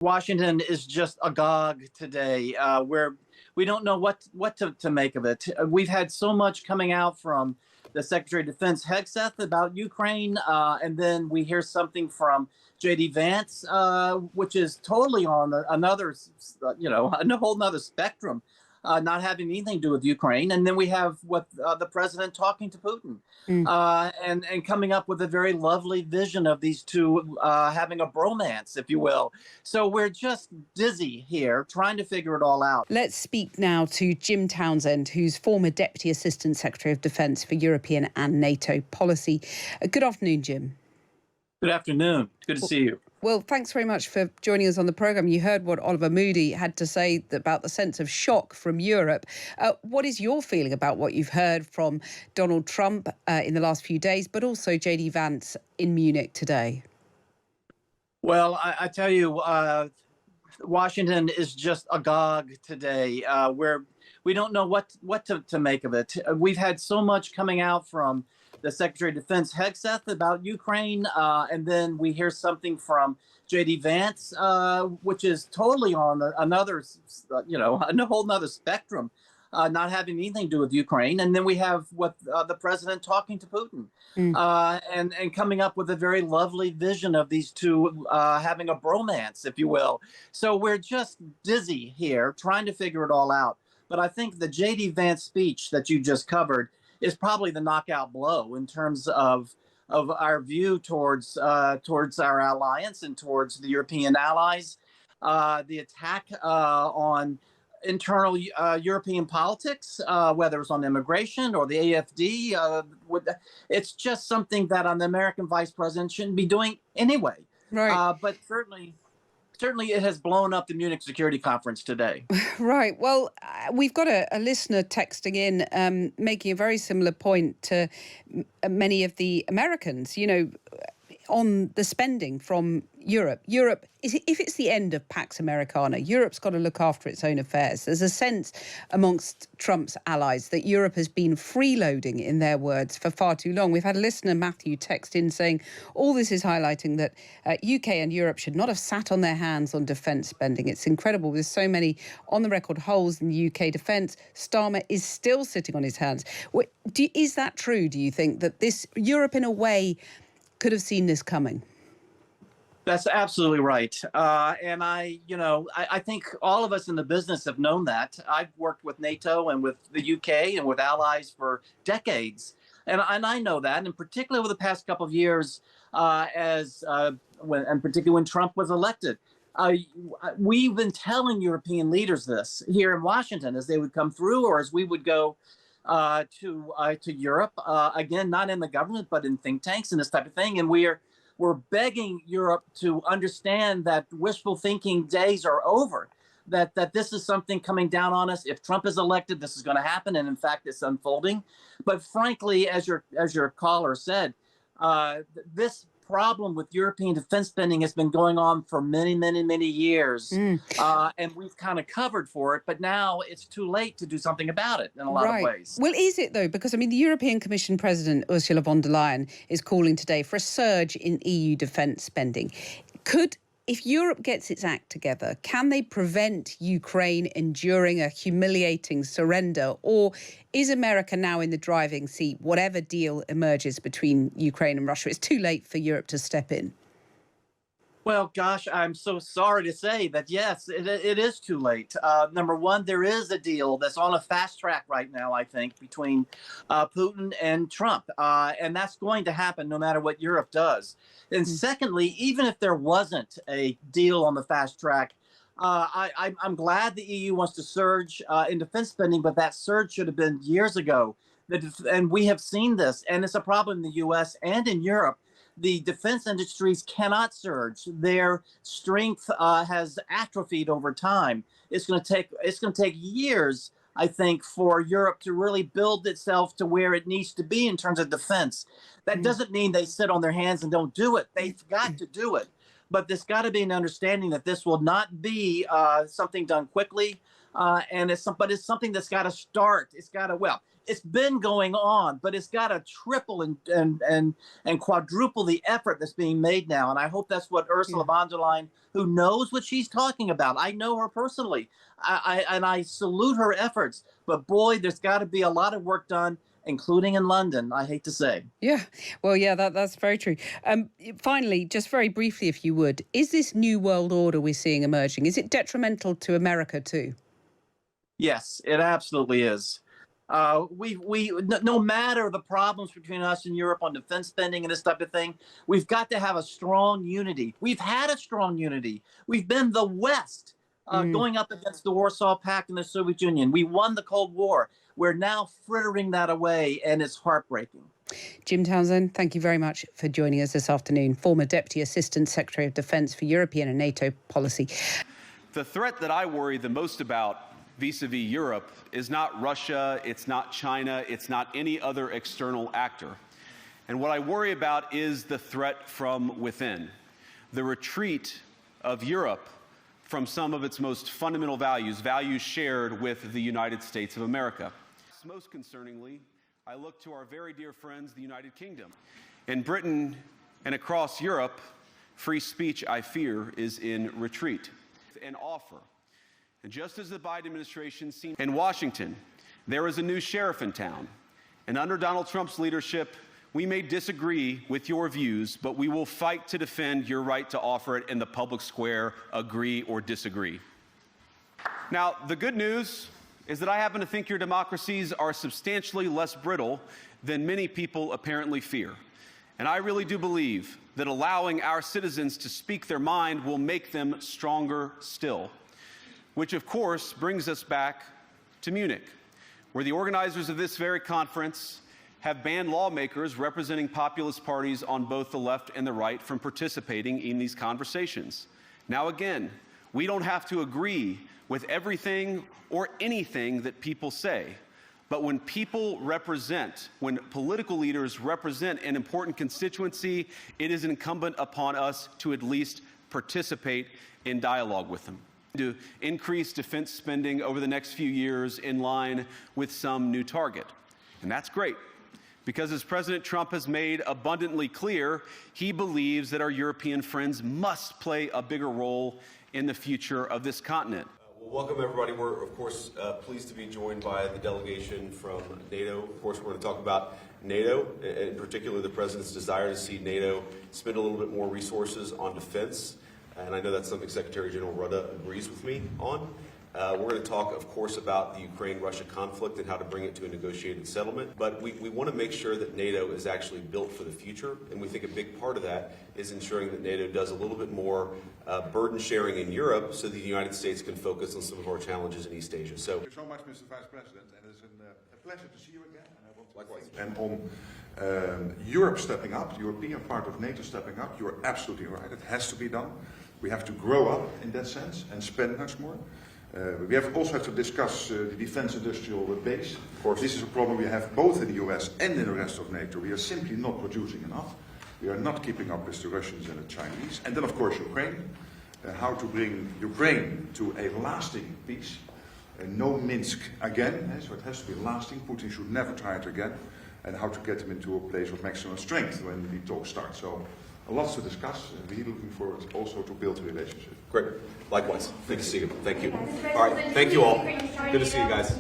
Washington is just agog today, where we don't know what to make of it. We've had so much coming out from the Secretary of Defense Hegseth about Ukraine, and then we hear something from J.D. Vance, which is totally on another, a whole nother spectrum, not having anything to do with Ukraine. And then we have what the president talking to Putin, and coming up with a very lovely vision of these two having a bromance, if you will. So we're just dizzy here trying to figure it all out. Let's speak now to Jim Townsend, who's former Deputy Assistant Secretary of Defence for European and NATO policy. Good afternoon, Jim. Good afternoon. Good to see you. Well, thanks very much for joining us on the programme. You heard what Oliver Moody had to say about the sense of shock from Europe. What is your feeling about what you've heard from Donald Trump in the last few days, but also J.D. Vance in Munich today? Well, I tell you, Washington is just agog today, where we don't know what to make of it. We've had so much coming out from the Secretary of Defense Hegseth about Ukraine, and then we hear something from J.D. Vance, which is totally on another, a whole nother spectrum, not having anything to do with Ukraine. And then we have what the president talking to Putin, and coming up with a very lovely vision of these two having a bromance, if you will. So we're just dizzy here trying to figure it all out. But I think the J.D. Vance speech that you just covered is probably the knockout blow in terms of our view towards our alliance and towards the European allies. The attack on internal European politics, whether it's on immigration or the AFD, it's just something that an American vice president shouldn't be doing anyway. Right. But certainly it has blown up the Munich Security Conference today. Right. Well, we've got a listener texting in making a very similar point to many of the Americans, on the spending from Europe. Europe, if it's the end of Pax Americana, Europe's got to look after its own affairs. There's a sense amongst Trump's allies that Europe has been freeloading, in their words, for far too long. We've had a listener, Matthew, text in saying all this is highlighting that UK and Europe should not have sat on their hands on defence spending. It's incredible. With so many on-the-record holes in the UK defence, Starmer is still sitting on his hands. Is that true, do you think, that this Europe, in a way, could have seen this coming? That's absolutely right. And I think all of us in the business have known that. I've worked with NATO and with the UK and with allies for decades. And I know that, and particularly over the past couple of years, particularly when Trump was elected, we've been telling European leaders this here in Washington as they would come through, or as we would go to Europe, again, not in the government, but in think tanks and this type of thing. And we're begging Europe to understand that wishful thinking days are over, that this is something coming down on us. If Trump is elected, this is going to happen. And in fact, it's unfolding. But frankly, as your caller said, this problem with European defense spending has been going on for many, many, many years. And we've kind of covered for it. But now it's too late to do something about it in a lot of ways. Well, is it, though? Because, the European Commission President Ursula von der Leyen is calling today for a surge in EU defence spending. If Europe gets its act together, can they prevent Ukraine enduring a humiliating surrender? Or is America now in the driving seat, whatever deal emerges between Ukraine and Russia? It's too late for Europe to step in. Well, gosh, I'm so sorry to say that, yes, it is too late. Number one, there is a deal that's on a fast track right now, I think, between Putin and Trump. And that's going to happen no matter what Europe does. And secondly, even if there wasn't a deal on the fast track, I'm glad the EU wants to surge in defense spending, but that surge should have been years ago. And we have seen this, and it's a problem in the U.S. and in Europe. The defense industries cannot surge. Their strength has atrophied over time. It's going to take years, I think, for Europe to really build itself to where it needs to be in terms of defense. That doesn't mean they sit on their hands and don't do it. They've got to do it. but there's got to be an understanding that this will not be something done quickly, and it's something that's got to start. It's got to, well, it's been going on, but it's got to triple and quadruple the effort that's being made now. And I hope that's what Ursula von der Leyen, who knows what she's talking about. I know her personally, and I salute her efforts. But boy, there's got to be a lot of work done, including in London, I hate to say. Yeah, well, yeah, that's very true. Finally, just very briefly, if you would, is this new world order we're seeing emerging, is it detrimental to America too? Yes, it absolutely is. No matter the problems between us and Europe on defense spending and this type of thing, we've got to have a strong unity. We've had a strong unity. We've been the West going up against the Warsaw Pact and the Soviet Union. We won the Cold War. We're now frittering that away, and it's heartbreaking. Jim Townsend, thank you very much for joining us this afternoon. Former Deputy Assistant Secretary of Defence for European and NATO policy. The threat that I worry the most about vis-a-vis Europe is not Russia, it's not China, it's not any other external actor. And what I worry about is the threat from within, the retreat of Europe from some of its most fundamental values, values shared with the United States of America. Most concerningly, I look to our very dear friends, the United Kingdom. In Britain and across Europe, free speech, I fear, is in retreat. An offer. And just as the Biden administration seemed in Washington, there is a new sheriff in town. And under Donald Trump's leadership, we may disagree with your views, but we will fight to defend your right to offer it in the public square, agree or disagree. Now, the good news is that I happen to think your democracies are substantially less brittle than many people apparently fear. And I really do believe that allowing our citizens to speak their mind will make them stronger still. Which, of course, brings us back to Munich, where the organizers of this very conference have banned lawmakers representing populist parties on both the left and the right from participating in these conversations. Now, again, we don't have to agree with everything or anything that people say. But when people represent, when political leaders represent an important constituency, it is incumbent upon us to at least participate in dialogue with them. To increase defense spending over the next few years in line with some new target. And that's great, because as President Trump has made abundantly clear, he believes that our European friends must play a bigger role in the future of this continent. Well, welcome, everybody. We're, of course, pleased to be joined by the delegation from NATO. Of course, we're going to talk about NATO, in particular the President's desire to see NATO spend a little bit more resources on defense. And I know that's something Secretary General Rudda agrees with me on. We're going to talk, of course, about the Ukraine-Russia conflict and how to bring it to a negotiated settlement. But we want to make sure that NATO is actually built for the future. And we think a big part of that is ensuring that NATO does a little bit more burden sharing in Europe so that the United States can focus on some of our challenges in East Asia. So, thank you so much, Mr. Vice President. And it's a pleasure to see you again. And I want to likewise. And on Europe stepping up, the European part of NATO stepping up, you're absolutely right. It has to be done. We have to grow up in that sense and spend much more. We also have to discuss the defense industrial base. Of course, this is a problem we have both in the US and in the rest of NATO. We are simply not producing enough. We are not keeping up with the Russians and the Chinese. And then, of course, Ukraine. How to bring Ukraine to a lasting peace. No Minsk again, so it has to be lasting. Putin should never try it again. And how to get them into a place of maximum strength when the talks start. So, a lot to discuss, and we're looking forward also to build a relationship. great. Likewise. Good to see you. Thank you. All right. Thank you all. Good to see you guys.